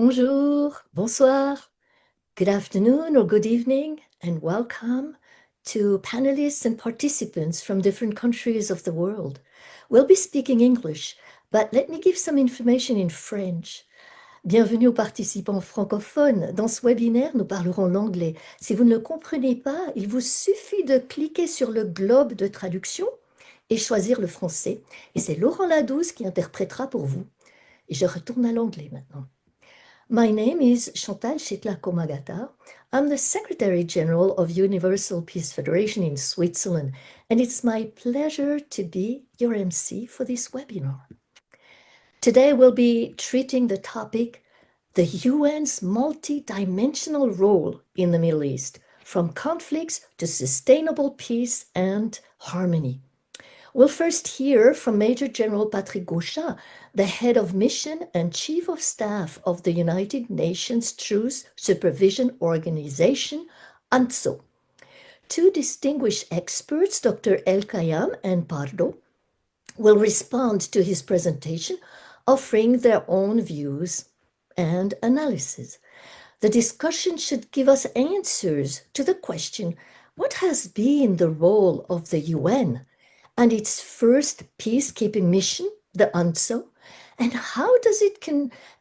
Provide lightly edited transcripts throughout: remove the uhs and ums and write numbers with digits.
Bonjour, bonsoir, good afternoon or good evening, and welcome to panelists and participants from different countries of the world. We'll be speaking English, but let me give some information in French. Bienvenue aux participants francophones. Dans ce webinaire, nous parlerons l'anglais. Si vous ne le comprenez pas, il vous suffit de cliquer sur le globe de traduction et choisir le français. Et c'est Laurent Ladouze qui interprétera pour vous. Et je retourne à l'anglais maintenant. My name is Chantal Chitla-Komagata. I'm the Secretary General of Universal Peace Federation in Switzerland, and it's my pleasure to be your MC for this webinar. Today we'll be treating the topic, the UN's multi-dimensional role in the Middle East, from conflicts to sustainable peace and harmony. We'll first hear from Major General Patrick Gauchat, the head of mission and chief of staff of the United Nations Truce Supervision Organization, UNTSO. Two distinguished experts, Dr. El Kayam and Pardo, will respond to his presentation, offering their own views and analysis. The discussion should give us answers to the question, what has been the role of the UN and its first peacekeeping mission, the UNTSO, and how does it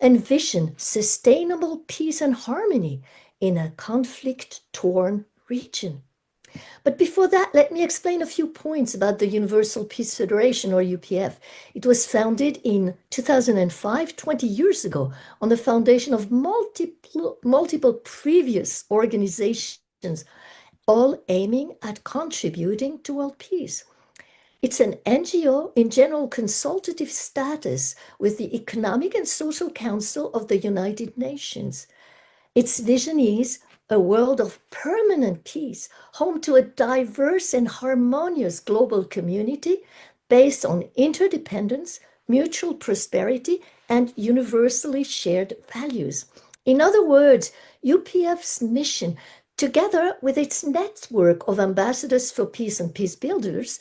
envision sustainable peace and harmony in a conflict-torn region? But before that, let me explain a few points about the Universal Peace Federation, or UPF. It was founded in 2005, 20 years ago, on the foundation of multiple previous organizations, all aiming at contributing to world peace. It's an NGO in general consultative status with the Economic and Social Council of the United Nations. Its vision is a world of permanent peace, home to a diverse and harmonious global community based on interdependence, mutual prosperity, and universally shared values. In other words, UPF's mission, together with its network of ambassadors for peace and peace builders,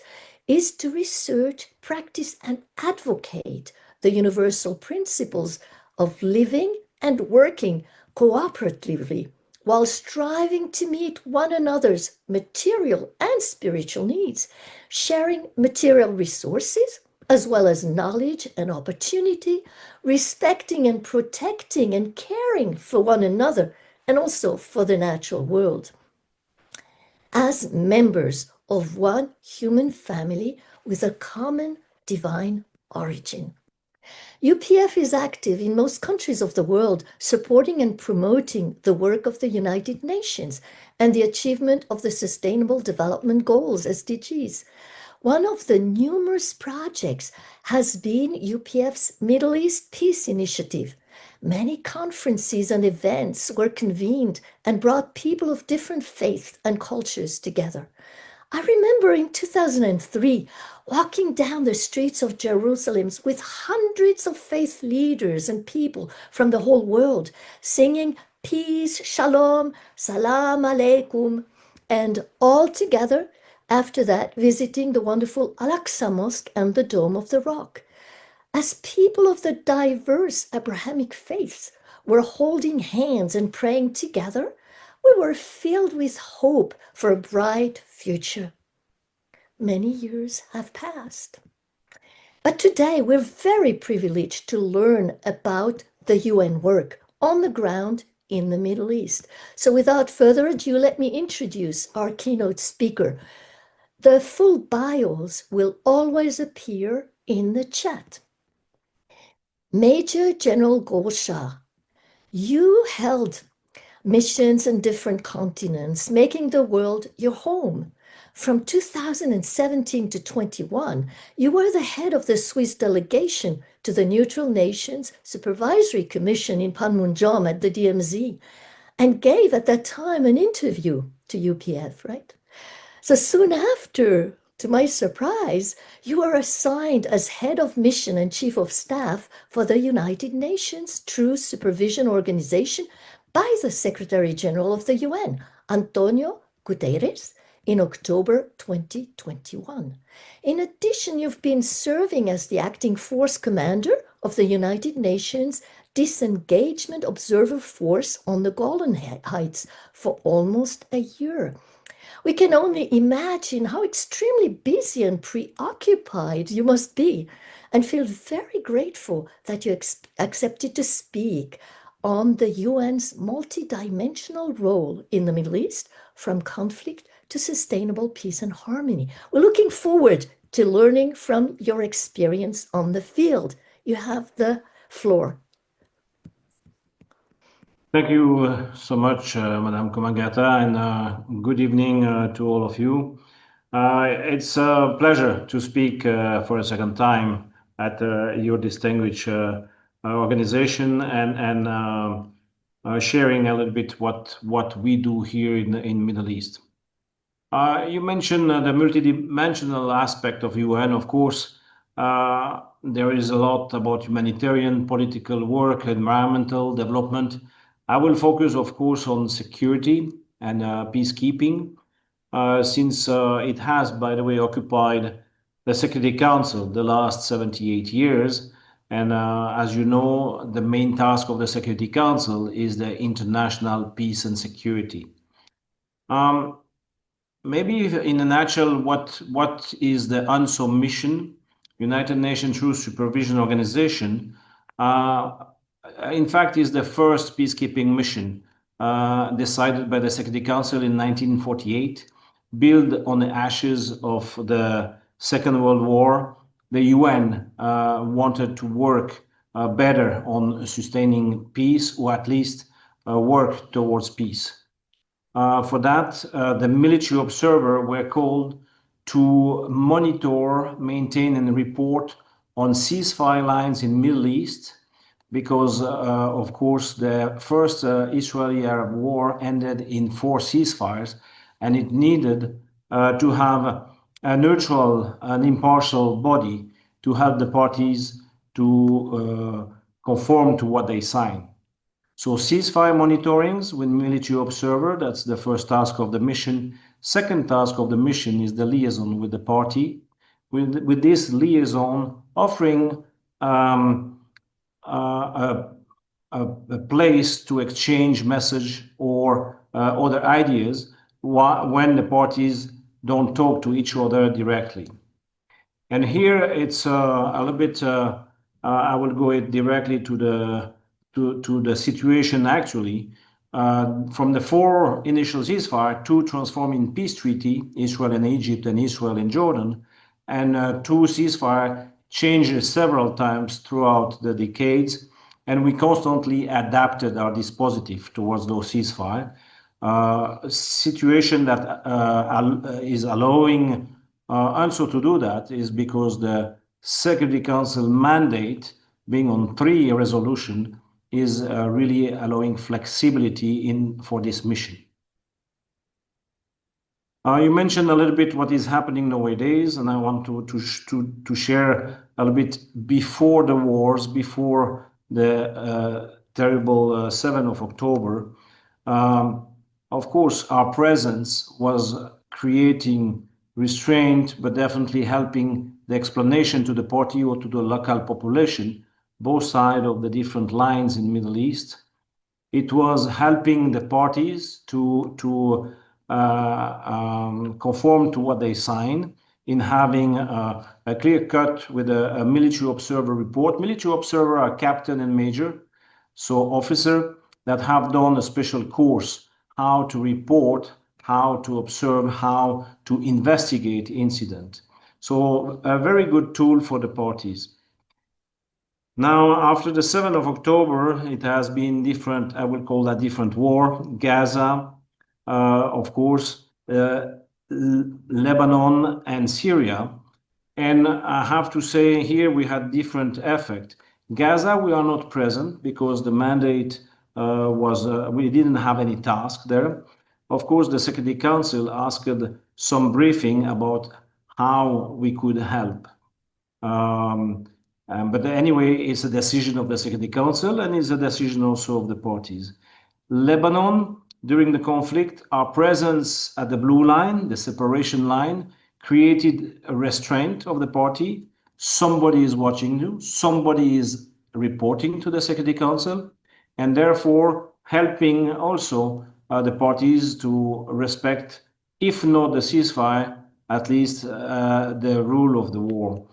is to research, practice, and advocate the universal principles of living and working cooperatively while striving to meet one another's material and spiritual needs, sharing material resources as well as knowledge and opportunity, respecting and protecting and caring for one another and also for the natural world. As members of one human family with a common divine origin. UPF is active in most countries of the world, supporting and promoting the work of the United Nations and the achievement of the Sustainable Development Goals, SDGs. One of the numerous projects has been UPF's Middle East Peace Initiative. Many conferences and events were convened and brought people of different faiths and cultures together. I remember in 2003 walking down the streets of Jerusalem with hundreds of faith leaders and people from the whole world singing peace, shalom, salam alaikum, and all together after that visiting the wonderful Al-Aqsa Mosque and the Dome of the Rock. As people of the diverse Abrahamic faiths were holding hands and praying together, we were filled with hope for a bright future. Many years have passed. But today we're very privileged to learn about the UN work on the ground in the Middle East. So without further ado, let me introduce our keynote speaker. The full bios will always appear in the chat. Major General Gauchat, you held missions in different continents, making the world your home. From 2017 to 21, you were the head of the Swiss delegation to the Neutral Nations Supervisory Commission in Panmunjom at the DMZ, and gave at that time an interview to UPF, right? So soon after, to my surprise, you were assigned as head of mission and chief of staff for the United Nations Truce Supervision Organization by the Secretary General of the UN, Antonio Guterres, in October 2021. In addition, you've been serving as the acting force commander of the United Nations Disengagement Observer Force on the Golan Heights for almost a year. We can only imagine how extremely busy and preoccupied you must be, and feel very grateful that you accepted to speak on the UN's multidimensional role in the Middle East, from conflict to sustainable peace and harmony. We're looking forward to learning from your experience on the field. You have the floor. Thank you so much, Madame Komagata, and good evening to all of you. It's a pleasure to speak for a second time at your distinguished organization and sharing a little bit what we do here in Middle East. You mentioned the multidimensional aspect of UN. Of course, there is a lot about humanitarian, political work, environmental development. I will focus, of course, on security and peacekeeping, since it has, by the way, occupied the Security Council the last 78 years. And as you know, the main task of the Security Council is the international peace and security. Maybe in a nutshell, what is the UNTSO mission, United Nations Truce Supervision Organization? In fact, is the first peacekeeping mission decided by the Security Council in 1948, built on the ashes of the Second World War. The UN wanted to work better on sustaining peace, or at least work towards peace. For that, the military observer were called to monitor, maintain, and report on ceasefire lines in Middle East, because, of course, the first Israeli-Arab war ended in 4 ceasefires, and it needed to have a neutral and impartial body to help the parties to conform to what they signed. So ceasefire monitorings with military observer, that's the first task of the mission. Second task of the mission is the liaison with the party. With this liaison offering a place to exchange message or other ideas when the parties don't talk to each other directly. And here it's a little bit, I will go directly to the situation actually. From the 4 initial ceasefire, 2 transform in peace treaty, Israel and Egypt and Israel and Jordan, and 2 ceasefire changed several times throughout the decades, and we constantly adapted our dispositif towards those ceasefire. Situation that is allowing UNTSO to do that is because the Security Council mandate, being on 3 resolution, is really allowing flexibility for this mission. You mentioned a little bit what is happening nowadays, and I want to share a little bit before the wars, before the terrible 7th of October. Of course, our presence was creating restraint, but definitely helping the explanation to the party or to the local population, both sides of the different lines in Middle East. It was helping the parties to conform to what they sign, in having a clear cut with a military observer report. Military observer are captain and major, so officer that have done a special course, how to report, how to observe, how to investigate incident. So a very good tool for the parties. Now, after the 7th of October, it has been different, I will call that different war. Gaza, of course, Lebanon and Syria. And I have to say here we had different effect. Gaza, we are not present because the mandate was, we didn't have any task there. Of course, the Security Council asked some briefing about how we could help. But anyway, it's a decision of the Security Council, and it's a decision also of the parties. Lebanon, during the conflict, our presence at the blue line, the separation line, created a restraint of the party. Somebody is watching you, somebody is reporting to the Security Council, and therefore helping also the parties to respect, if not the ceasefire, at least the rule of the war.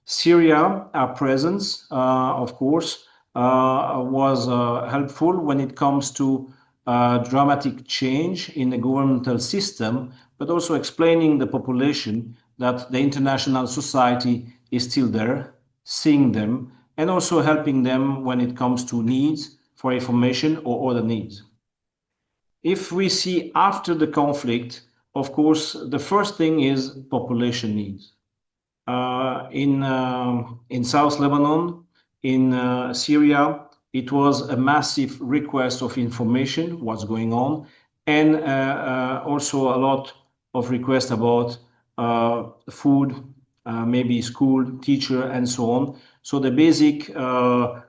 Syria, our presence, of course, was helpful when it comes to dramatic change in the governmental system, but also explaining the population that the international society is still there, seeing them, and also helping them when it comes to needs for information or other needs. If we see after the conflict, of course, the first thing is population needs. In South Lebanon, in Syria, it was a massive request of information, what's going on, and also a lot of requests about food, maybe school, teacher, and so on. So the basic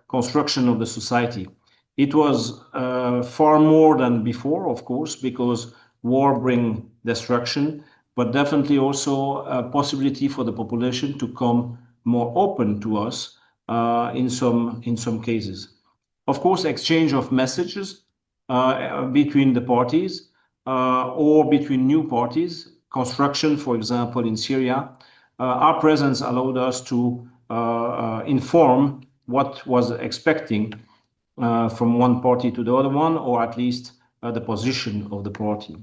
construction of the society. It was far more than before, of course, because war brings destruction, but definitely also a possibility for the population to come more open to us in some cases. Of course, exchange of messages between the parties or between new parties, construction, for example, in Syria. Our presence allowed us to inform what was expecting from one party to the other one, or at least the position of the party.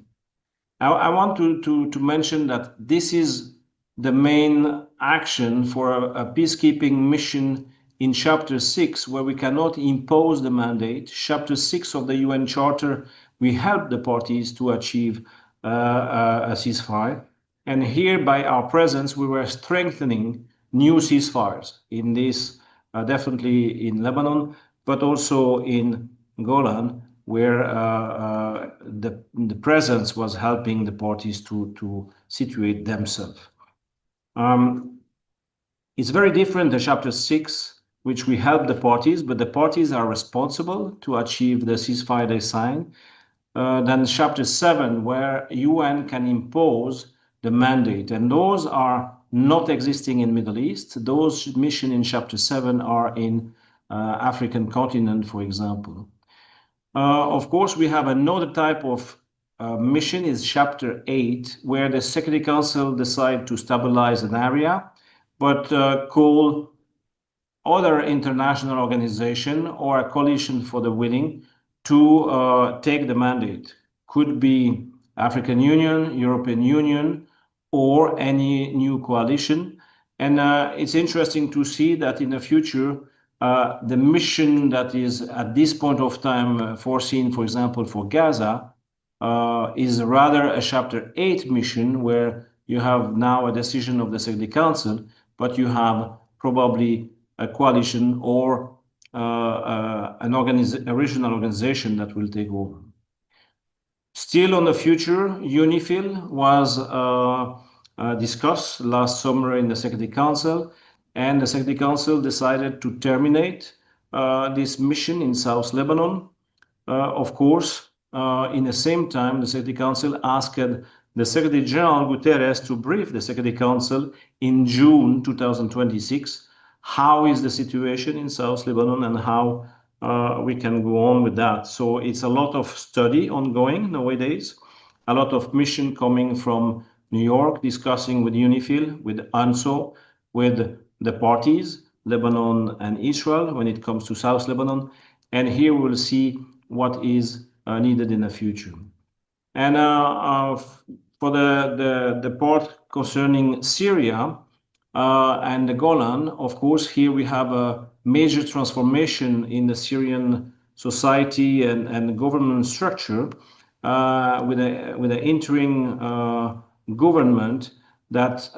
I want to mention that this is the main action for a peacekeeping mission in Chapter 6, where we cannot impose the mandate. Chapter 6 of the UN Charter, we help the parties to achieve a ceasefire. And here, by our presence, we were strengthening new ceasefires in this, definitely in Lebanon, but also in Golan, where the presence was helping the parties to situate themselves. It's very different than Chapter 6, which we help the parties, but the parties are responsible to achieve the ceasefire they sign, than Chapter 7, where UN can impose the mandate. And those are not existing in Middle East. Those missions in Chapter 7 are in African continent, for example. Of course, we have another type of mission is Chapter 8, where the Security Council decide to stabilize an area, but call other international organization or a coalition for the willing to take the mandate. Could be African Union, European Union, or any new coalition. And it's interesting to see that in the future, the mission that is at this point of time foreseen, for example, for Gaza, is rather a Chapter 8 mission, where you have now a decision of the Security Council, but you have probably a coalition or a regional organization that will take over. Still on the future, UNIFIL was discussed last summer in the Security Council, and the Security Council decided to terminate this mission in South Lebanon. Of course, in the same time, the Security Council asked the Secretary General Guterres to brief the Security Council in June 2026. How is the situation in South Lebanon and how we can go on with that? So it's a lot of study ongoing nowadays, a lot of mission coming from New York, discussing with UNIFIL, with UNTSO, with the parties, Lebanon and Israel, when it comes to South Lebanon. And here we'll see what is needed in the future. And for the part concerning Syria and the Golan, of course, here we have a major transformation in the Syrian society and government structure with an interim government that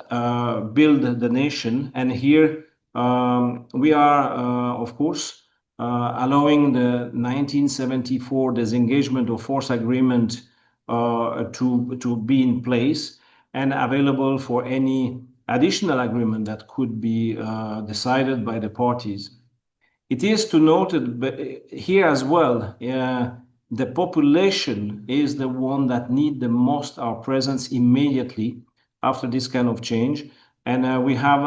build the nation. And here we are, of course, allowing the 1974 Disengagement of Force Agreement to be in place and available for any additional agreement that could be decided by the parties. It is to note here as well, the population is the one that need the most our presence immediately after this kind of change. And we have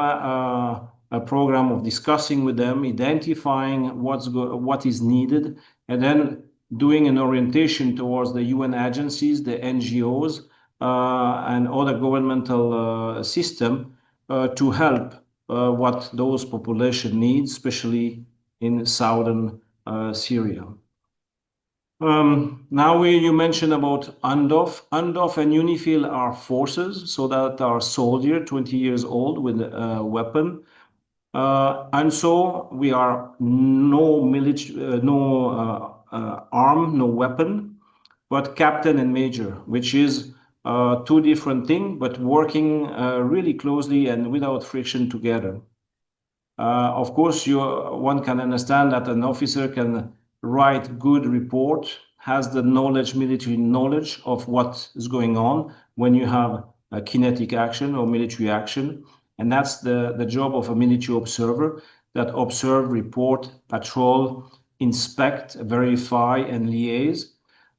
a program of discussing with them, identifying what is needed, and then doing an orientation towards the UN agencies, the NGOs, and other governmental system to help what those population needs, especially in southern Syria. Now you mentioned about UNDOF. UNDOF and UNIFIL are forces, so that are soldiers 20 years old with a weapon. And so we are no military, no arm, no weapon, but captain and major, which is two different things, but working really closely and without friction together. Of course, one can understand that an officer can write good report, has the knowledge, military knowledge of what is going on when you have a kinetic action or military action. And that's the job of a military observer, that observe, report, patrol, inspect, verify, and liaise.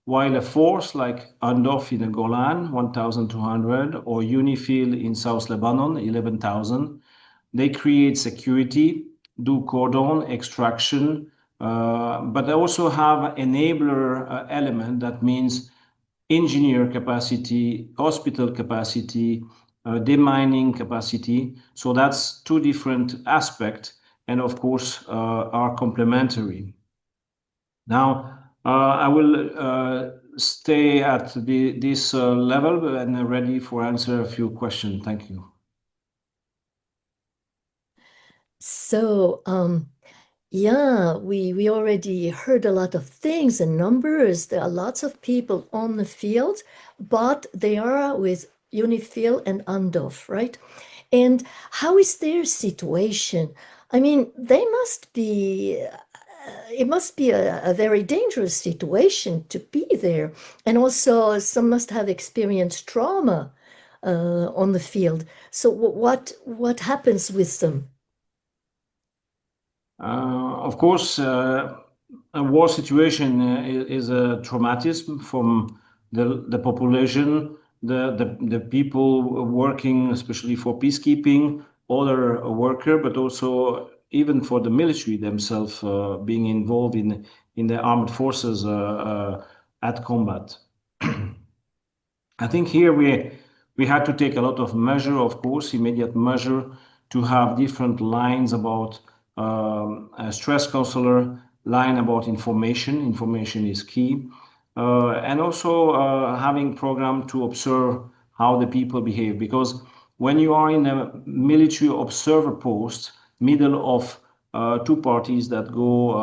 While a force like UNDOF in the Golan, 1,200, or UNIFIL in South Lebanon, 11,000, they create security, do cordon extraction, but they also have enabler element that means engineer capacity, hospital capacity, demining capacity. So that's two different aspects, and of course are complementary. Now I will stay at this level and ready for answer a few questions. Thank you. So, yeah, we already heard a lot of things and numbers. There are lots of people on the field, but they are with UNIFIL and UNDOF, right? And how is their situation? I mean, they must be, it must be a very dangerous situation to be there. And also, some must have experienced trauma on the field. So, what happens with them? Of course, a war situation is a traumatism from the population, the people working, especially for peacekeeping, other worker, but also even for the military themselves being involved in the armed forces at combat. I think here we had to take a lot of measure, of course, immediate measure to have different lines about a stress counselor, line about information. Information is key, and also having program to observe how the people behave. Because when you are in a military observer post, middle of two parties that go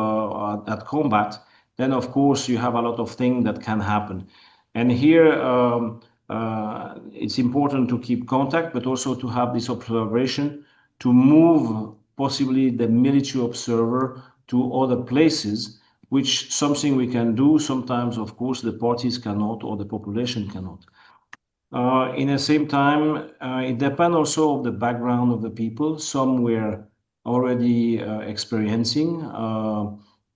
at combat, then of course you have a lot of things that can happen. And here it's important to keep contact, but also to have this observation to move possibly the military observer to other places, which something we can do. Sometimes, of course, the parties cannot or the population cannot. In the same time, it depends also of the background of the people. Some were already experiencing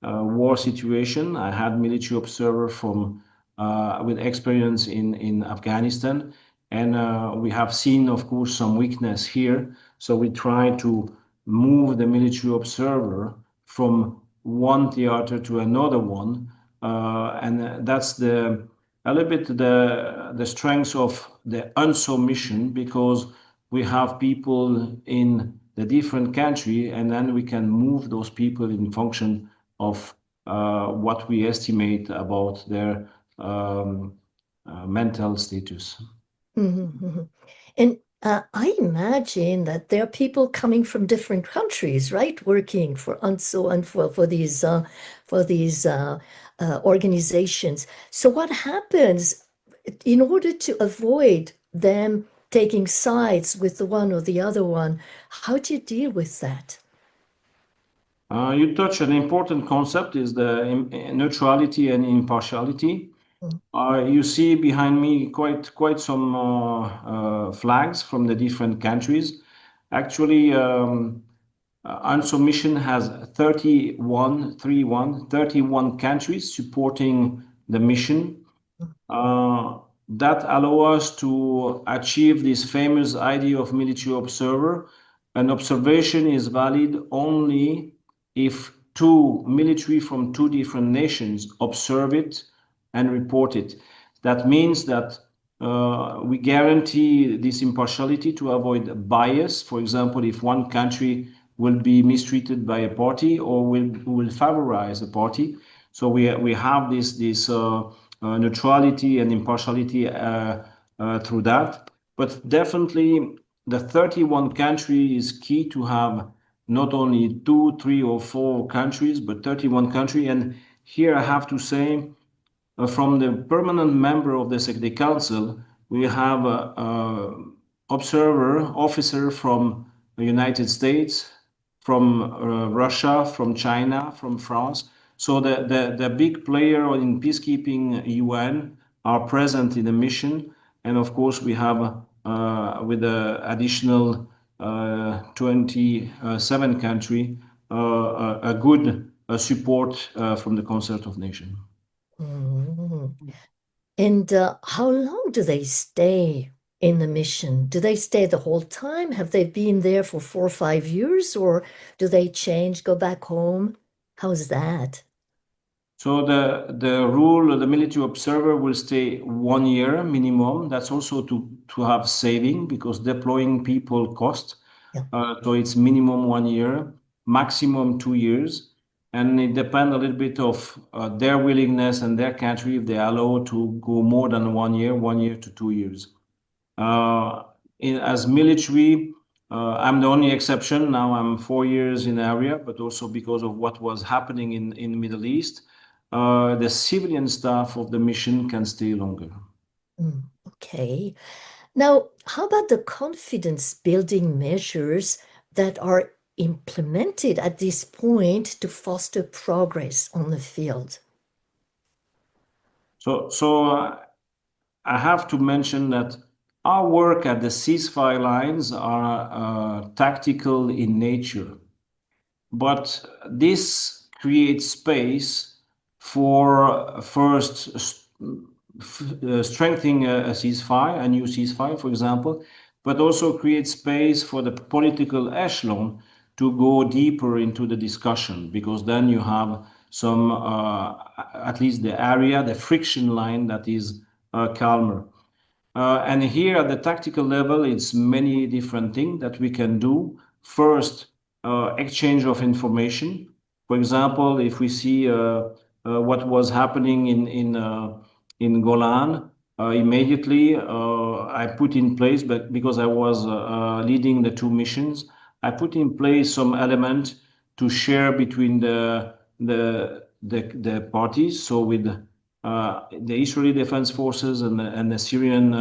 war situation. I had military observer from with experience in Afghanistan, and we have seen, of course, some weakness here. So we try to move the military observer from one theater to another one, and that's a little bit the strength of the UNTSO mission, because we have people in the different country, and then we can move those people in function of what we estimate about their mental status. And I imagine that there are people coming from different countries, right? Working for UNTSO and for these organizations. So what happens in order to avoid them taking sides with the one or the other one? How do you deal with that? You touch an important concept is the neutrality and impartiality. You see behind me quite some flags from the different countries. Actually, UNSO mission has 31 countries supporting the mission. That allow us to achieve this famous idea of military observer An observation is valid only if two military from two different nations observe it and report it. That means that we guarantee this impartiality to avoid bias. For example, if one country will be mistreated by a party or will favorize a party. So we have this neutrality and impartiality through that. But definitely the 31 country is key to have not only two, three, or four countries, but 31 country. And here I have to say, from the permanent member of the Security Council, we have a observer officer from the United States, from Russia, from China, from France. So the big player in peacekeeping UN are present in the mission. And of course, we have with the additional 27 country a good support from the Concert of Nations. Mhm. And how long do they stay in the mission? Do they stay the whole time? Have they been there for 4 or 5 years, or do they change, go back home? How's that? So the rule, the military observer will stay 1 year minimum. That's also to have saving because deploying people cost. Yeah. So it's minimum 1 year, maximum 2 years, and it depends a little bit of their willingness and their country if they allow to go more than 1 year, 1 year to 2 years. Uh, as military, I'm the only exception. Now I'm 4 years in the area, but also because of what was happening in the Middle East, the civilian staff of the mission can stay longer. Okay. Now, how about the confidence building measures that are implemented at this point to foster progress on the field? So I have to mention that our work at the ceasefire lines are tactical in nature, but this creates space for first strengthening a ceasefire, a new ceasefire, for example, but also creates space for the political echelon to go deeper into the discussion, because then you have some, at least the area, the friction line that is calmer. And here at the tactical level, it's many different things that we can do. First, exchange of information. For example, if we see what was happening in Golan, immediately I put in place, but because I was leading the two missions, I put in place some element to share between the parties. So with the Israeli Defense Forces and the Syrian,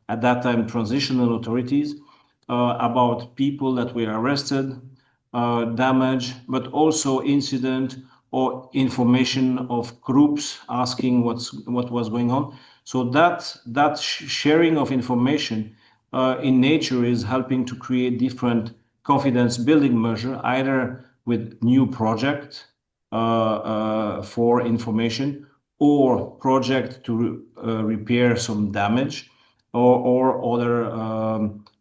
at that time, transitional authorities, about people that were arrested, damage, but also incident or information of groups asking what was going on. So that sharing of information in nature is helping to create different confidence building measure, either with new project for information or project to repair some damage, or other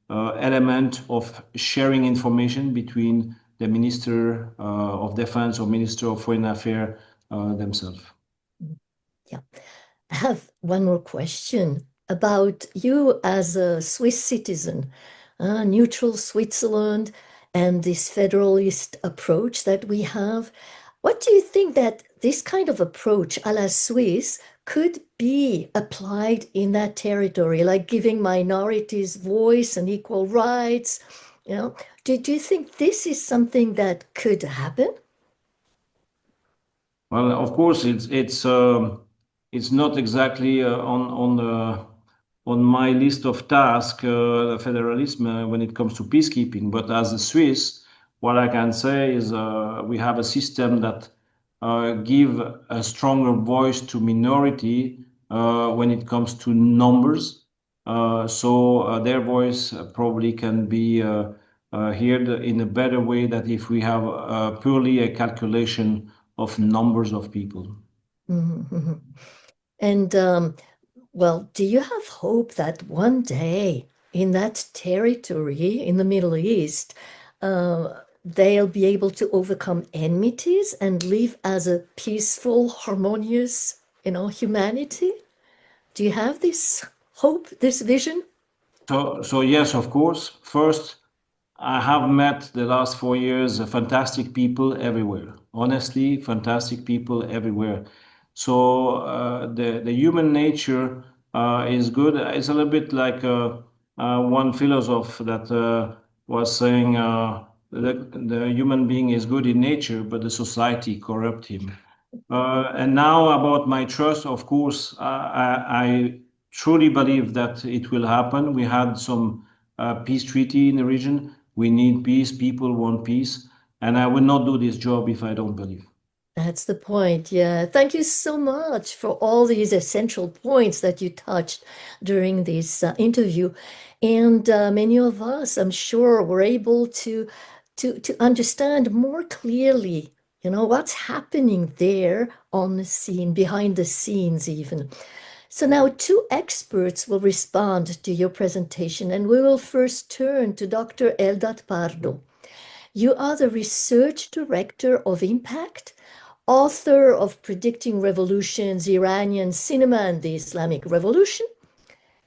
element of sharing information between the Minister of Defense or Minister of Foreign Affairs themselves. Yeah. I have one more question about you as a Swiss citizen, neutral Switzerland, and this federalist approach that we have. What do you think that this kind of approach à la Swiss could be applied in that territory, like giving minorities voice and equal rights? You know, do you think this is something that could happen? Well, of course, it's not exactly on my list of tasks, federalism, when it comes to peacekeeping. But as a Swiss, what I can say is we have a system that give a stronger voice to minority when it comes to numbers. So their voice probably can be heard in a better way than if we have purely a calculation of numbers of people. Mhm. And well, do you have hope that one day in that territory in the Middle East, they'll be able to overcome enmities and live as a peaceful, harmonious, humanity? Do you have this hope, this vision? So yes, of course. First, I have met the last 4 years fantastic people everywhere. Honestly, fantastic people everywhere. So the human nature is good. It's a little bit like one philosopher that was saying the human being is good in nature, but the society corrupt him. And now about my trust, of course, I truly believe that it will happen. We had some peace treaty in the region. We need peace. People want peace. And I will not do this job if I don't believe. That's the point. Yeah. Thank you so much for all these essential points that you touched during this interview. And many of us, I'm sure, were able to understand more clearly, what's happening there on the scene, behind the scenes even. So now two experts will respond to your presentation, and we will first turn to Dr. Eldad Pardo. You are the research director of Impact, author of Predicting Revolutions, Iranian Cinema and the Islamic Revolution,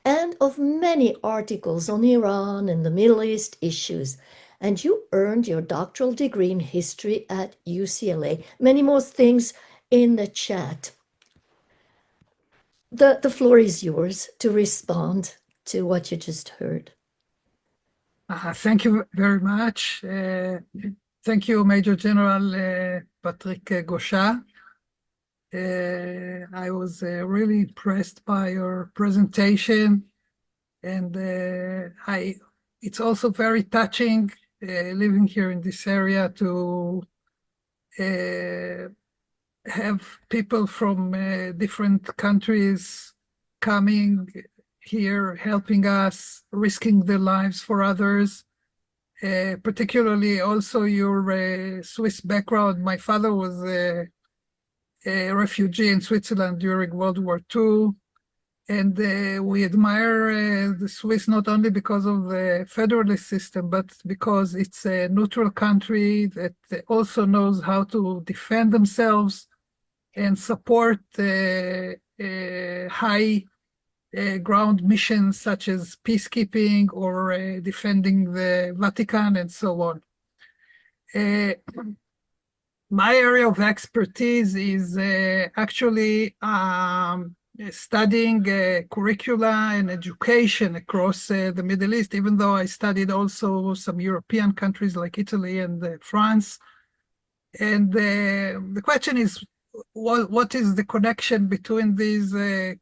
and of many articles on Iran and the Middle East issues. And you earned your doctoral degree in history at UCLA. Many more things in the chat. The floor is yours to respond to what you just heard. Thank you very much. Thank you, Major General Patrick Gauchat. I was really impressed by your presentation, and it's also very touching living here in this area to have people from different countries coming here, helping us, risking their lives for others. Particularly also your Swiss background. My father was a refugee in Switzerland during World War II. And we admire the Swiss not only because of the federalist system, but because it's a neutral country that also knows how to defend themselves and support high ground missions such as peacekeeping or defending the Vatican and so on. My area of expertise is actually studying curricula and education across the Middle East, even though I studied also some European countries like Italy and France. And the question is, what is the connection between these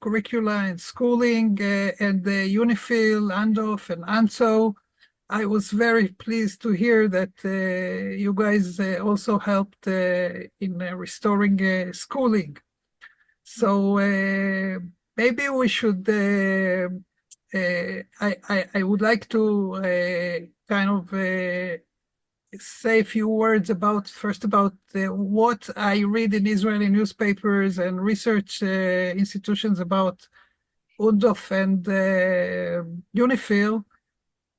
curricula and schooling and the UNIFIL, ANDOF, and UNTSO? I was very pleased to hear that you guys also helped in restoring schooling. So maybe we should, I would like to kind of say a few words first about what I read in Israeli newspapers and research institutions about UNDOF and UNIFIL.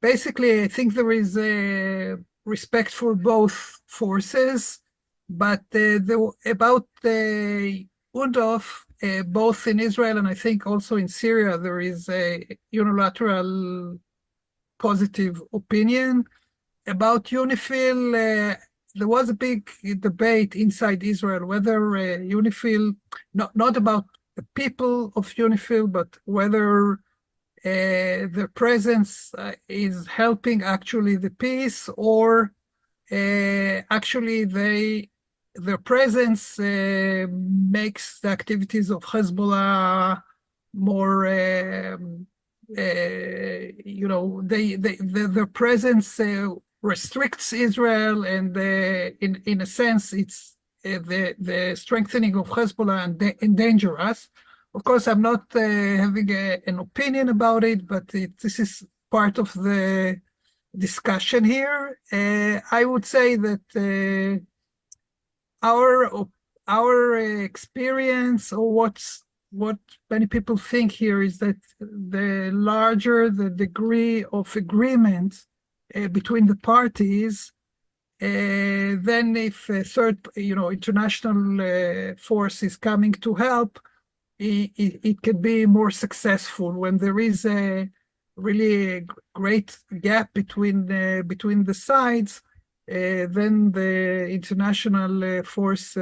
Basically, I think there is a respect for both forces, but about UNDOF, both in Israel and I think also in Syria, there is a unilateral positive opinion. About UNIFIL, there was a big debate inside Israel whether UNIFIL, not about the people of UNIFIL, but whether their presence is helping actually the peace, or actually their presence makes the activities of Hezbollah more, their presence restricts Israel, and in a sense, it's the strengthening of Hezbollah and endanger us. Of course, I'm not having an opinion about it, but this is part of the discussion here. I would say that our experience, or what many people think here, is that the larger the degree of agreement between the parties, Then if a third, international force is coming to help, it can be more successful. When there is a really great gap between the sides, then the international force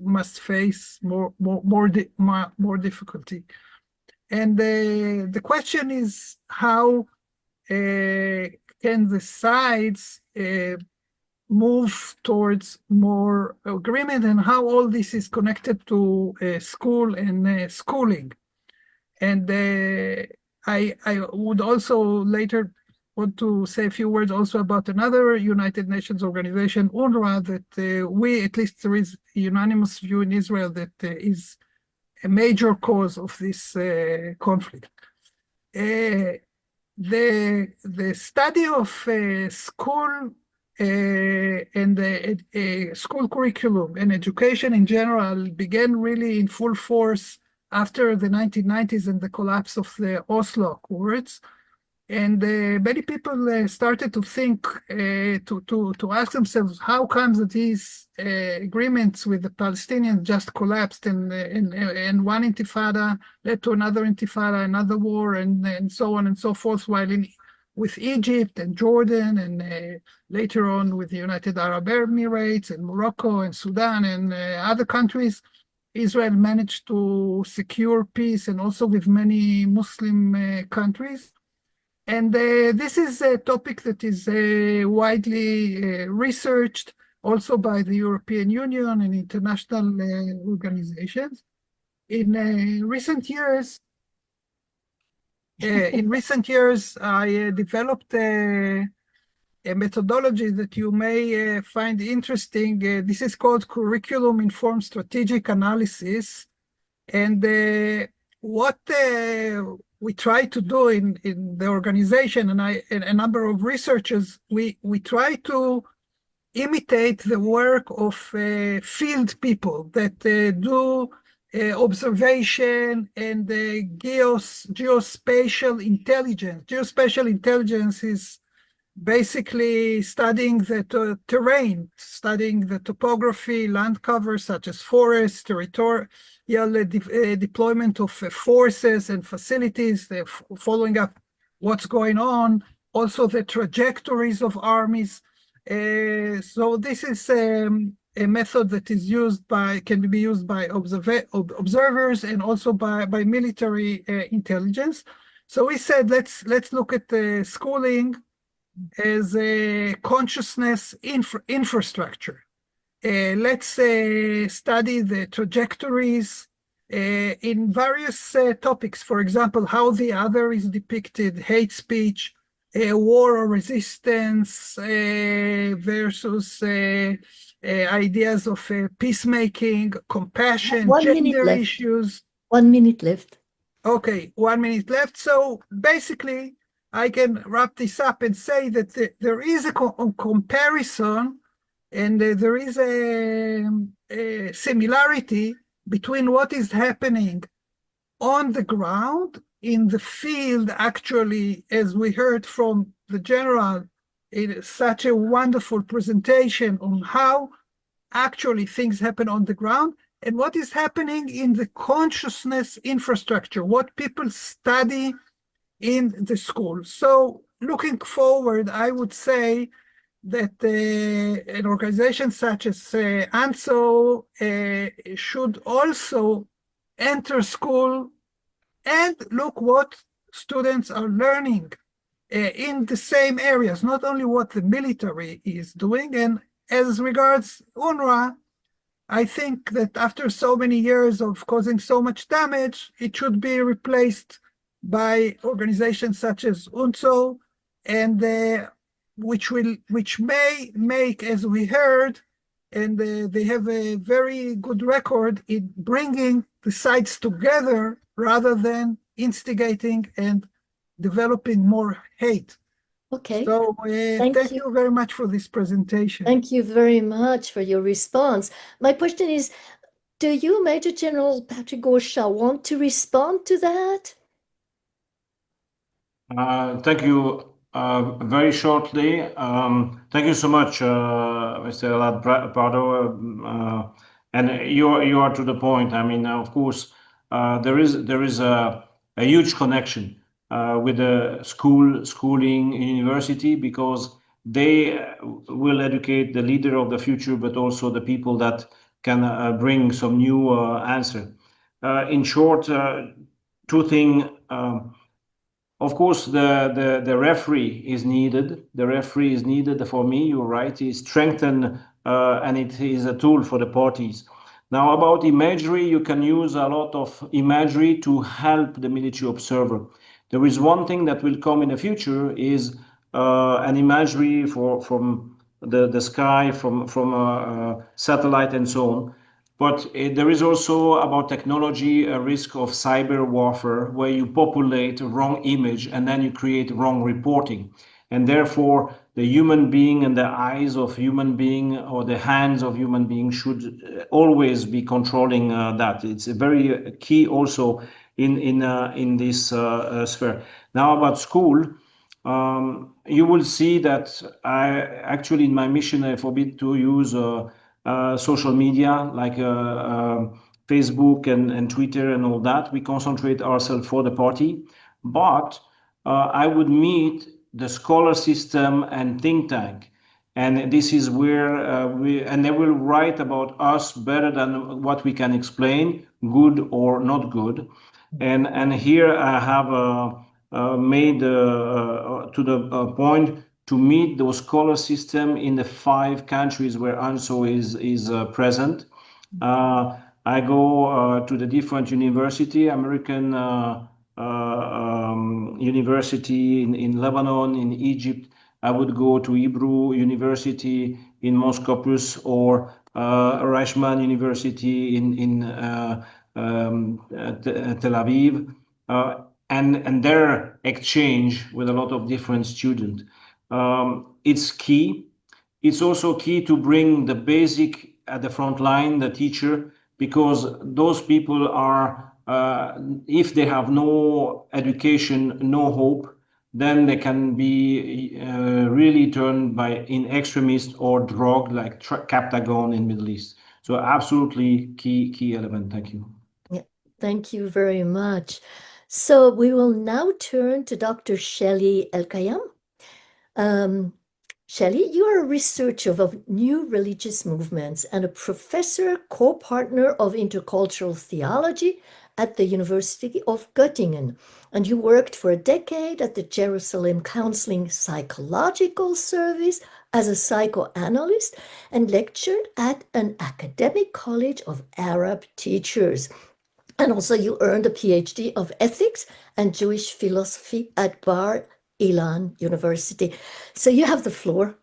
must face more difficulty. And the question is how can the sides move towards more agreement, and how all this is connected to school and schooling. And I would also later want to say a few words also about another United Nations organization, UNRWA, that at least there is a unanimous view in Israel that is a major cause of this conflict. The study of school and the school curriculum and education in general began really in full force after the 1990s and the collapse of the Oslo Accords. And many people started to think, to ask themselves, how comes that these agreements with the Palestinians just collapsed, and one intifada led to another intifada, another war, and so on and so forth, while with Egypt and Jordan, and later on with the United Arab Emirates and Morocco and Sudan and other countries, Israel managed to secure peace, and also with many Muslim countries. And this is a topic that is widely researched also by the European Union and international organizations. In recent years, I developed a methodology that you may find interesting. This is called curriculum-informed strategic analysis. And what we try to do in the organization, and a number of researchers, we try to imitate the work of field people that do observation and geospatial intelligence. Geospatial intelligence is basically studying the terrain, studying the topography, land cover such as forests, territorial deployment of forces and facilities, following up what's going on, also the trajectories of armies. So this is a method that is can be used by observers and also by military intelligence. So we said, let's look at schooling as a consciousness infrastructure. Let's study the trajectories in various topics. For example, how the other is depicted, hate speech, war or resistance versus ideas of peacemaking, compassion, gender issues. 1 minute left. Okay, 1 minute left. So basically, I can wrap this up and say that there is a comparison, and there is a similarity between what is happening on the ground, in the field, actually, as we heard from the general, in such a wonderful presentation on how actually things happen on the ground, and what is happening in the consciousness infrastructure, what people study in the school. So looking forward, I would say that an organization such as UNTSO should also enter school and look what students are learning in the same areas, not only what the military is doing. And as regards UNRWA, I think that after so many years of causing so much damage, it should be replaced by organizations such as UNTSO, and which may make, as we heard, and they have a very good record in bringing the sides together rather than instigating and developing more hate. Okay. So thank you very much for this presentation. Thank you very much for your response. My question is, do you, Major General Patrick Gauchat, want to respond to that? Thank you, Very shortly, thank you so much, Mr. Elad Pardo, and you are to the point. I mean, of course, there is a huge connection with the schooling, university, because they will educate the leader of the future, but also the people that can bring some new answer. In short, two things. Of course, the referee is needed. The referee is needed for me. You're right. He's strengthened, and it is a tool for the parties. Now, about imagery, you can use a lot of imagery to help the military observer. There is one thing that will come in the future is an imagery from the sky, from satellite and so on. But there is also about technology a risk of cyber warfare where you populate a wrong image and then you create wrong reporting. And therefore, the human being and the eyes of human being or the hands of human being should always be controlling that. It's a very key also in this sphere. Now about school. You will see that I actually in my mission I forbid to use social media like Facebook and Twitter and all that. We concentrate ourselves for the party, but I would meet the scholar system and think tank, and this is where they will write about us better than what we can explain, good or not good, and here I have made to the point to meet those scholar system in the 5 countries where UNTSO is present. I go to the different university, American university in Lebanon, in Egypt. I would go to Hebrew University in Moscow, or Reichman University in Tel Aviv, and their exchange with a lot of different students. It's key. It's also key to bring the basic at the front line, the teacher, because those people are, if they have no education, no hope, then they can be really turned in extremist or drugged like Captagon in Middle East. So absolutely key element. Thank you. Yeah, thank you very much. So we will now turn to Dr. Shelley El-Kayam. Shelley, you are a researcher of new religious movements and a professor, co-partner of intercultural theology at the University of Göttingen. And you worked for a decade at the Jerusalem Counseling Psychological Service as a psychoanalyst and lectured at an academic college of Arab teachers. And also you earned a PhD of ethics and Jewish philosophy at Bar Ilan University. So you have the floor.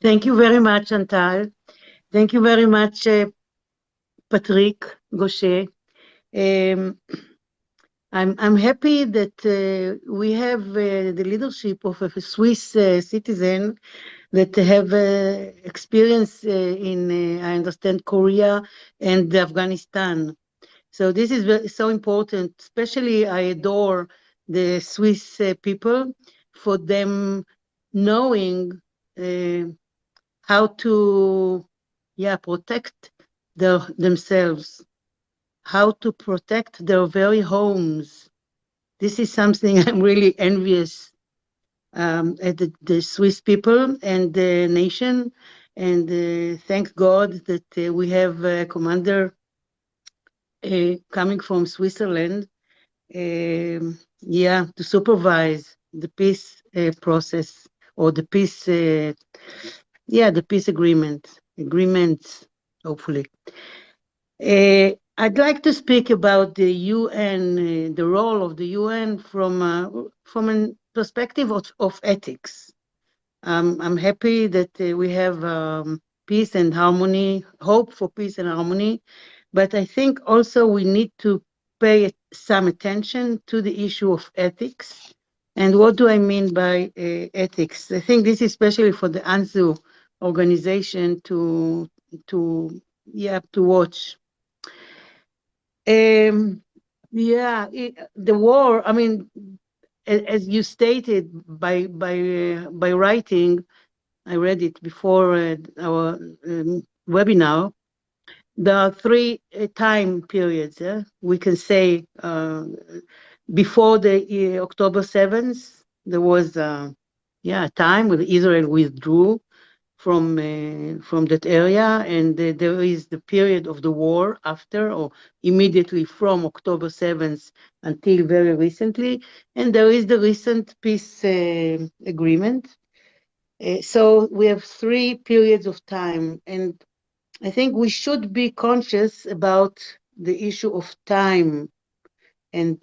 Thank you very much, Chantal. Thank you very much, Patrick Gauchat. I'm happy that we have the leadership of a Swiss citizen that have experience in, I understand, Korea and Afghanistan. So this is so important. Especially, I adore the Swiss people for them knowing how to, protect themselves, how to protect their very homes. This is something I'm really envious at the Swiss people and the nation. And thank God that we have a commander coming from Switzerland, to supervise the peace process or the peace, the peace agreements, hopefully. I'd like to speak about the UN, the role of the UN from a perspective of ethics. I'm happy that we have peace and harmony, hope for peace and harmony, but I think also we need to pay some attention to the issue of ethics. And what do I mean by ethics? I think this is especially for the UNTSO organization to watch. The war, I mean, as you stated by writing, I read it before our webinar. There are three time periods. We can say before the October 7th, there was a time when Israel withdrew from that area, and there is the period of the war after, or immediately from October 7th until very recently, and there is the recent peace agreement. So we have 3 periods of time, and I think we should be conscious about the issue of time, and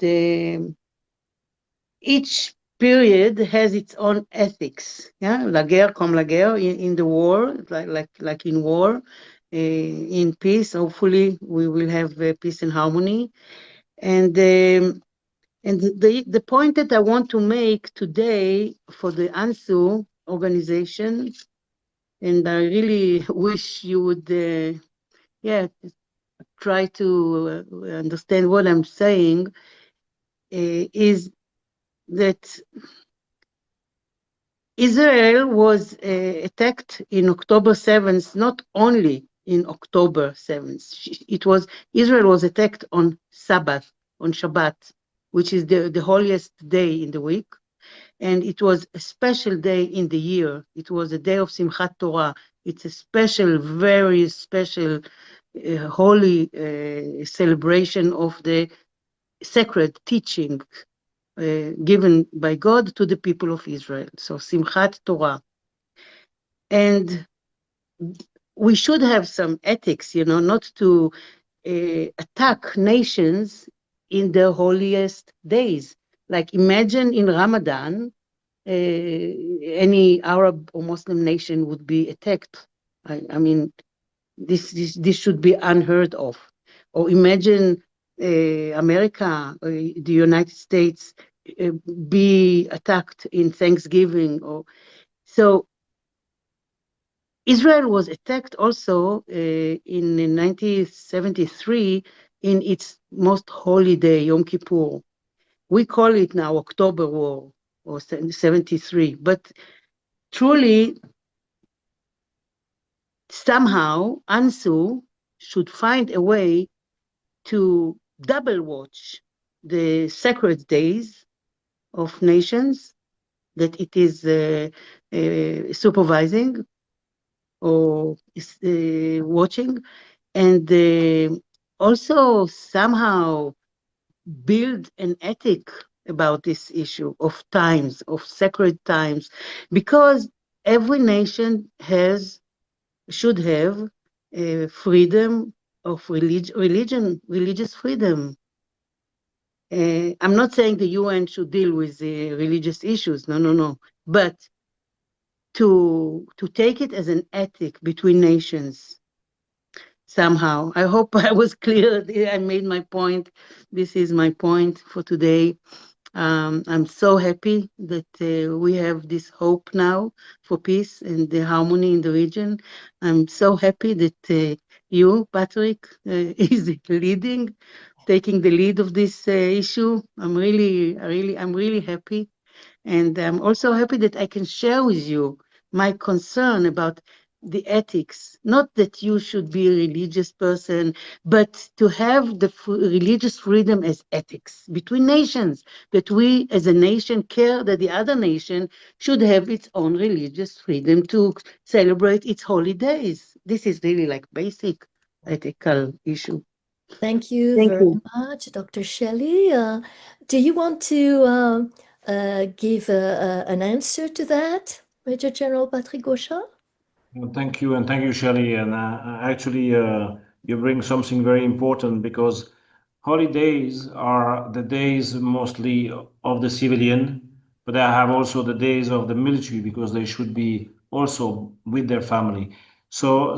each period has its own ethics. Yeah, la guerre comme la guerre in the war, like in war. In peace, hopefully we will have peace and harmony. And the point that I want to make today for the UNTSO organization, and I really wish you would, try to understand what I'm saying, is that Israel was attacked in October 7th, not only in October 7th. Israel was attacked on Sabbath, on Shabbat, which is the holiest day in the week. And it was a special day in the year. It was a day of Simchat Torah. It's a special, very special, holy celebration of the sacred teaching given by God to the people of Israel. So Simchat Torah. And we should have some ethics, not to attack nations in their holiest days. Like imagine in Ramadan, any Arab or Muslim nation would be attacked. I mean, this should be unheard of. Or imagine America, the United States, be attacked in Thanksgiving. So Israel was attacked also in 1973 in its most holy day, Yom Kippur. We call it now October War or 73, but truly, somehow, UNTSO should find a way to double watch the sacred days of nations that it is supervising or watching, and also somehow build an ethic about this issue of times, of sacred times, because every nation should have freedom of religious freedom. I'm not saying the UN should deal with religious issues, no. But to take it as an ethic between nations, somehow. I hope I was clear. I made my point. This is my point for today. I'm so happy that we have this hope now for peace and the harmony in the region. I'm so happy that you, Patrick, is taking the lead of this issue. I'm really happy. And I'm also happy that I can share with you my concern about the ethics. Not that you should be a religious person, but to have the religious freedom as ethics between nations, that we as a nation care that the other nation should have its own religious freedom to celebrate its holidays. This is really like basic ethical issue. Thank you Thank very you. much, Dr. Shelley. Do you want to give an answer to that, Major General Patrick Gauchat? Well, thank you, and thank you, Shelley. And actually, you bring something very important, because holidays are the days mostly of the civilian, but I have also the days of the military, because they should be also with their family. So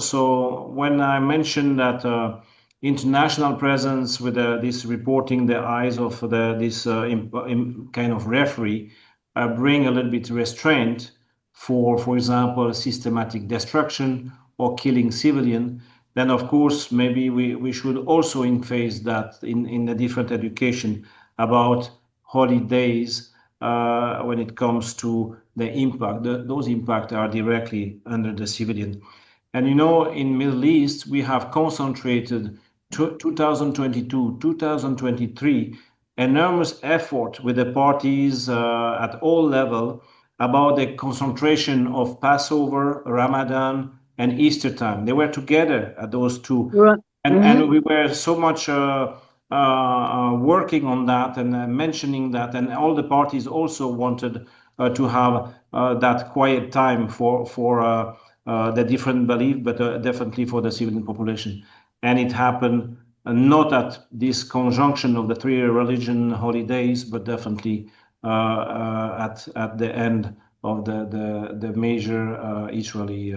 when I mentioned that international presence with this reporting the eyes of this kind of referee bring a little bit restraint for example, systematic destruction or killing civilian, then of course maybe we should also face that in a different education about holidays when it comes to the impact. Those impacts are directly under the civilian. And in Middle East, we have concentrated 2022, 2023, enormous effort with the parties at all levels about the concentration of Passover, Ramadan, and Easter time. They were together at those two. Right. And we were so much working on that and mentioning that, and all the parties also wanted to have that quiet time for the different belief, but definitely for the civilian population. And it happened not at this conjunction of the three religion holidays, but definitely at the end of the major Israeli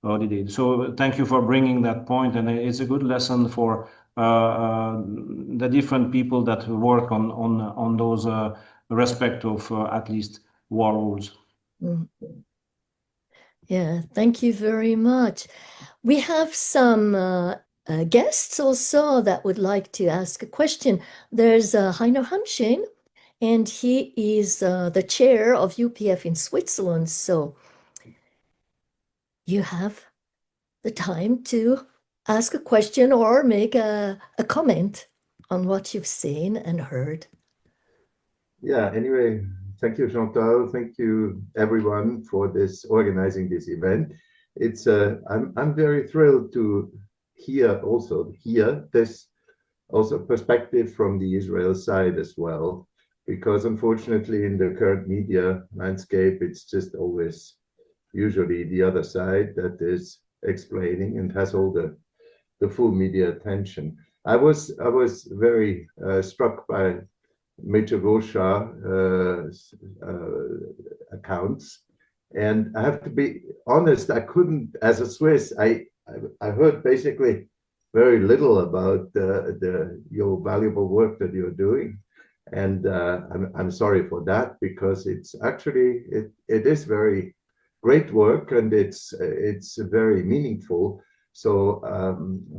holiday. So thank you for bringing that point, and it's a good lesson for the different people that work on those respect of at least war rules. Yeah, thank you very much. We have some guests also that would like to ask a question. There's Heiner Hamshin, and he is the chair of UPF in Switzerland. So you have the time to ask a question or make a comment on what you've seen and heard. Yeah, anyway, thank you, Chantal. Thank you, everyone, for organizing this event. It's I'm very thrilled to hear this also perspective from the Israel side as well, because unfortunately in the current media landscape, it's just always usually the other side that is explaining and has all the full media attention. I was very struck by Major Gauchat accounts, and I have to be honest, I couldn't, as a Swiss, I heard basically very little about your valuable work that you're doing, and I'm sorry for that, because it's actually it is very great work, and it's very meaningful. So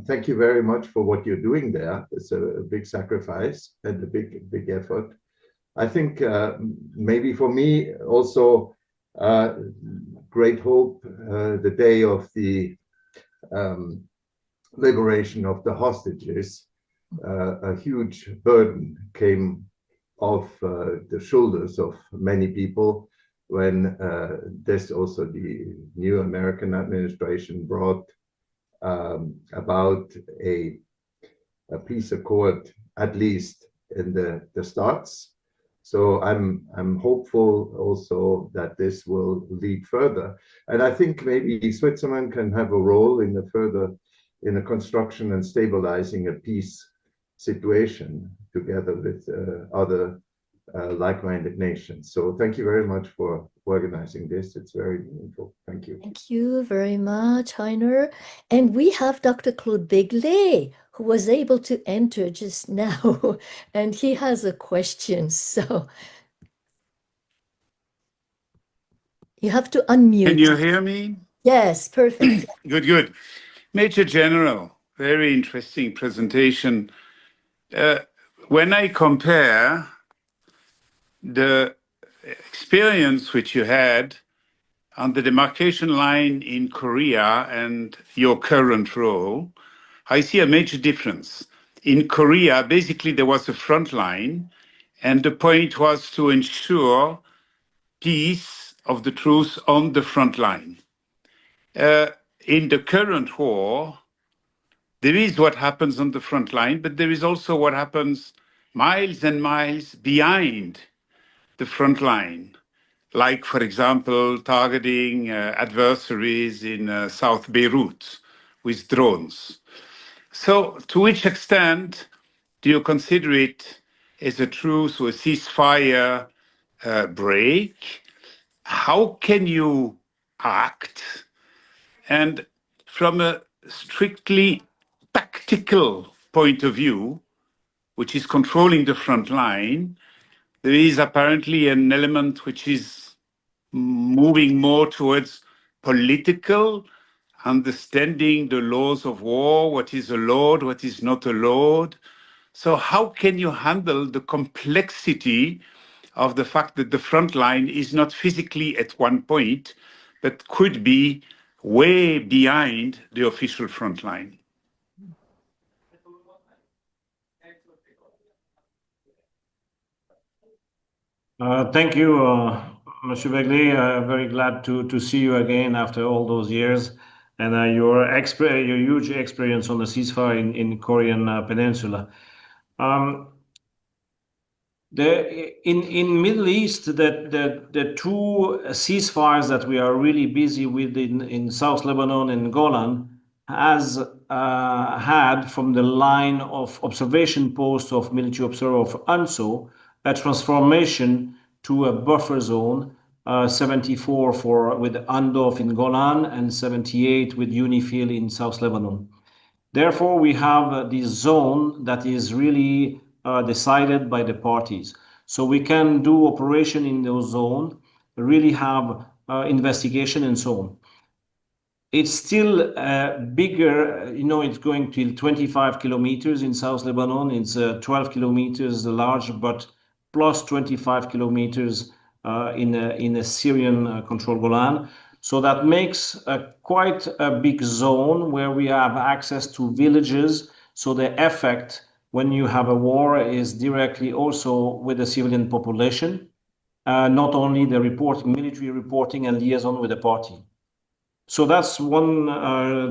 thank you very much for what you're doing there. It's a big sacrifice and a big effort. I think maybe for me also great hope, the day of the liberation of the hostages, a huge burden came off the shoulders of many people when this also the new American administration brought about a peace accord, at least in the starts. So I'm hopeful also that this will lead further. And I think maybe Switzerland can have a role in the construction and stabilizing a peace situation together with other like-minded nations. So thank you very much for organizing this. It's very meaningful. Thank you. Thank you very much, Heiner. And we have Dr. Claude Begley, who was able to enter just now, and he has a question. So you have to unmute. Can you hear me? Yes, perfect. Good. Major General, very interesting presentation. When I compare the experience which you had on the demarcation line in Korea and your current role, I see a major difference. In Korea, basically there was a front line, and the point was to ensure peace of the truce on the front line. In the current war, there is what happens on the front line, but there is also what happens miles and miles behind the front line, like, for example, targeting adversaries in South Beirut with drones. So to which extent do you consider it as a truce or a ceasefire break? How can you act? And from a strictly tactical point of view, which is controlling the front line, there is apparently an element which is moving more towards political, understanding the laws of war, what is allowed, what is not allowed. So how can you handle the complexity of the fact that the front line is not physically at one point, but could be way behind the official front line. Thank you, Monsieur Begley. Very glad to see you again after all those years, and your huge experience on the ceasefire in Korean Peninsula. In Middle East, the two ceasefires that we are really busy with in South Lebanon and Golan has had from the line of observation post of military observer of UNTSO a transformation to a buffer zone, 74 with Andov in Golan and 78 with UNIFIL in South Lebanon. Therefore, we have this zone that is really decided by the parties. So we can do operation in those zones, really have investigation and so on. It's still bigger, it's going to 25 kilometers in South Lebanon. It's 12 kilometers large, but plus 25 kilometers in a Syrian controlled Golan. So that makes quite a big zone where we have access to villages. So the effect when you have a war is directly also with the civilian population, not only the military reporting and liaison with the party. So that's one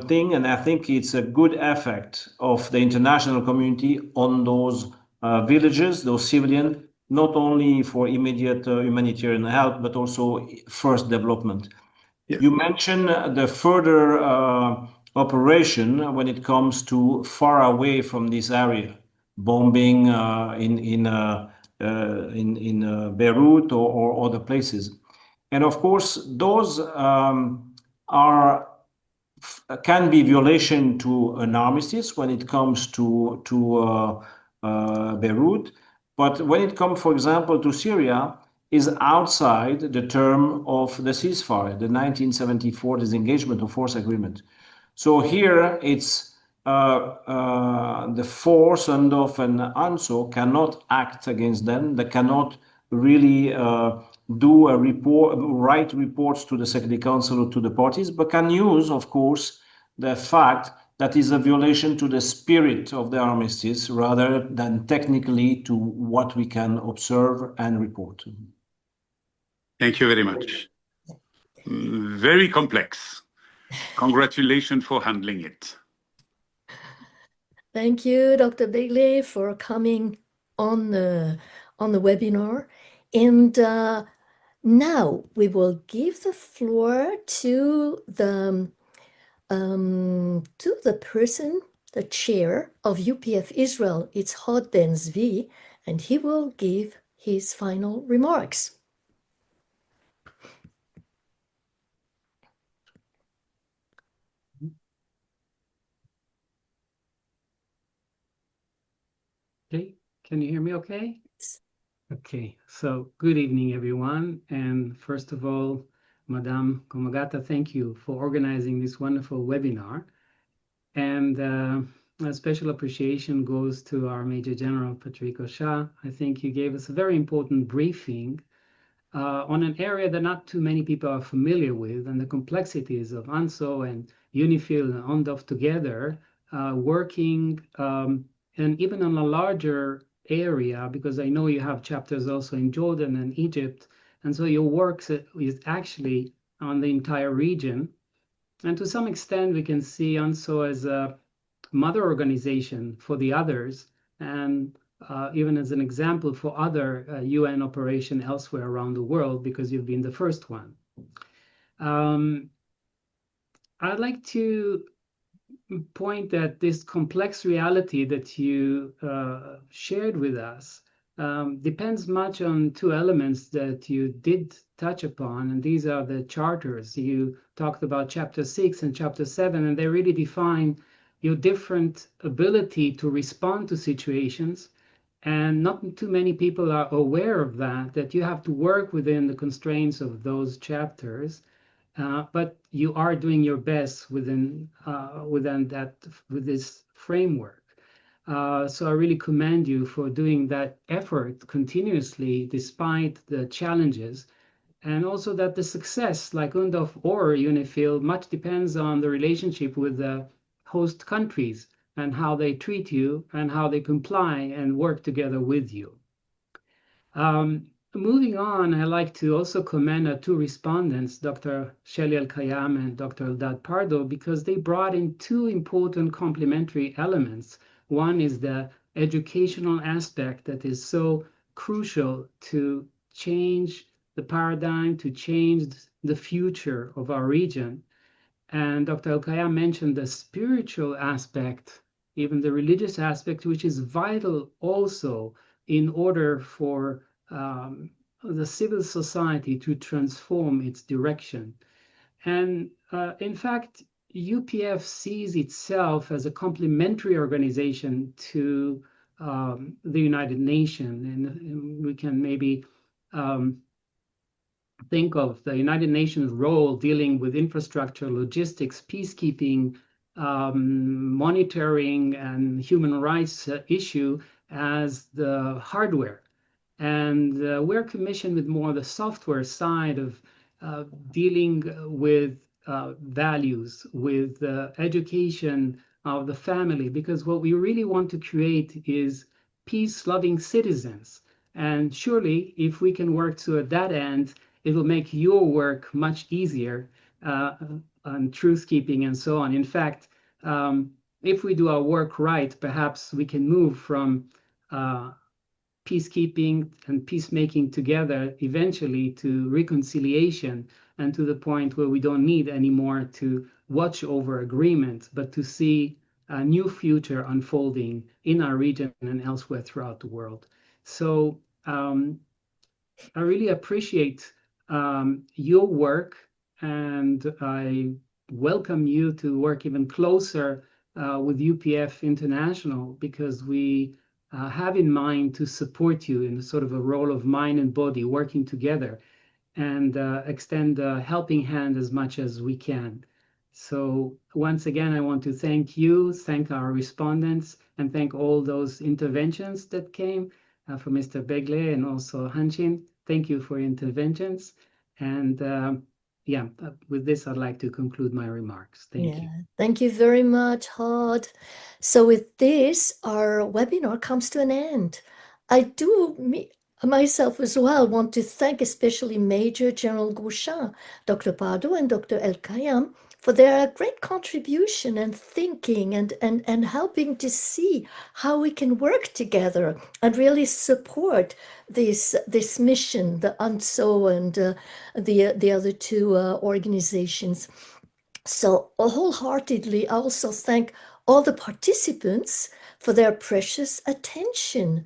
thing, and I think it's a good effect of the international community on those villages, those civilian, not only for immediate humanitarian help, but also first development. Yeah. You mentioned the further operation when it comes to far away from this area, bombing in Beirut or other places, and of course those can be violation to an armistice when it comes to Beirut, but when it comes, for example, to Syria, is outside the term of the ceasefire, the 1974 Disengagement of Force Agreement. So here it's the force and of an UNTSO cannot act against them. They cannot really do a report, write reports to the Security Council or to the parties, but can use, of course, the fact that is a violation to the spirit of the armistice rather than technically to what we can observe and report. Thank you very much. Very complex. Congratulations for handling it. Thank you, Dr. Begley, for coming on the webinar. And now we will give the floor to the person, the chair of UPF Israel, Itzhak Ben Zvi, and he will give his final remarks. Okay, can you hear me okay? Okay, so good evening, everyone. And first of all, Madame Komagata, thank you for organizing this wonderful webinar. And a special appreciation goes to our Major General, Patrick Gauchat. I think you gave us a very important briefing on an area that not too many people are familiar with, and the complexities of UNTSO and UNIFIL and UNDOF together working, and even on a larger area, because I know you have chapters also in Jordan and Egypt, and so your work is actually on the entire region. And to some extent, we can see UNTSO as a mother organization for the others, and even as an example for other UN operations elsewhere around the world, because you've been the first one. I'd like to point that this complex reality that you shared with us depends much on two elements that you did touch upon, and these are the charters. You talked about chapter 6 and chapter 7, and they really define your different ability to respond to situations, and not too many people are aware of that you have to work within the constraints of those chapters. But you are doing your best within with this framework. So I really commend you for doing that effort continuously despite the challenges. And also that the success, like UNDOF or UNIFIL, much depends on the relationship with the host countries and how they treat you and how they comply and work together with you. Moving on, I'd like to also commend our two respondents, Dr. Shelly Al-Kayam and Dr. Eldad Pardo, because they brought in two important complementary elements. One is the educational aspect that is so crucial to change the paradigm, to change the future of our region. And Dr. Al-Kayam mentioned the spiritual aspect, even the religious aspect, which is vital also in order for the civil society to transform its direction. And in fact, UPF sees itself as a complementary organization to the United Nations. And we can maybe think of the United Nations role dealing with infrastructure, logistics, peacekeeping, monitoring, and human rights issue as the hardware. And we're commissioned with more the software side of dealing with values, with education of the family, because what we really want to create is peace-loving citizens. And surely, if we can work to that end, it will make your work much easier on truth-keeping and so on. In fact, if we do our work right, perhaps we can move from peacekeeping and peacemaking together eventually to reconciliation and to the point where we don't need anymore to watch over agreements, but to see a new future unfolding in our region and elsewhere throughout the world. So I really appreciate your work, and I welcome you to work even closer with UPF International, because we have in mind to support you in sort of a role of mind and body working together, and extend a helping hand as much as we can. So once again, I want to thank you, thank our respondents, and thank all those interventions that came from Mr. Begle and also Hanshin. Thank you for your interventions. And yeah, with this, I'd like to conclude my remarks. Thank you. Thank you very much, Hod. So with this, our webinar comes to an end. I do myself as well want to thank especially Major General Gauchat, Dr. Pardo, and Dr. El-Kayam for their great contribution and thinking and helping to see how we can work together and really support this mission, the UNTSO and the other two organizations. So wholeheartedly, I also thank all the participants for their precious attention.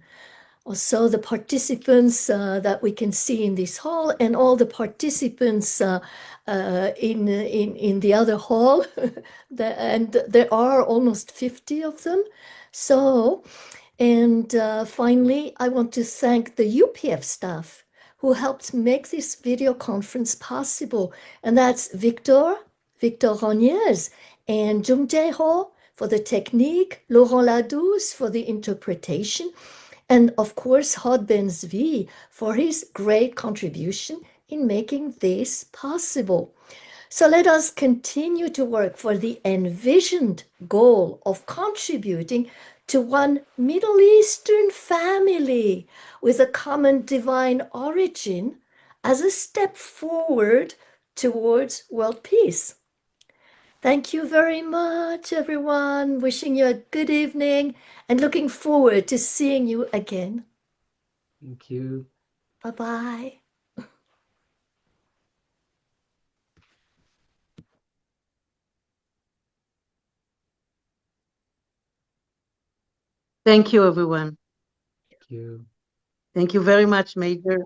Also, the participants that we can see in this hall and all the participants in the other hall, and there are almost 50 of them. So, and finally, I want to thank the UPF staff who helped make this video conference possible, and that's Victor Rognes, and Jung Jae-ho for the technique, Laurent Ladouce for the interpretation, and of course, Hod Ben-Zvi for his great contribution in making this possible. So let us continue to work for the envisioned goal of contributing to one Middle Eastern family with a common divine origin as a step forward towards world peace. Thank you very much, everyone. Wishing you a good evening and looking forward to seeing you again. Thank you. Bye-bye. Thank you, everyone. Thank you. Thank you very much, Major.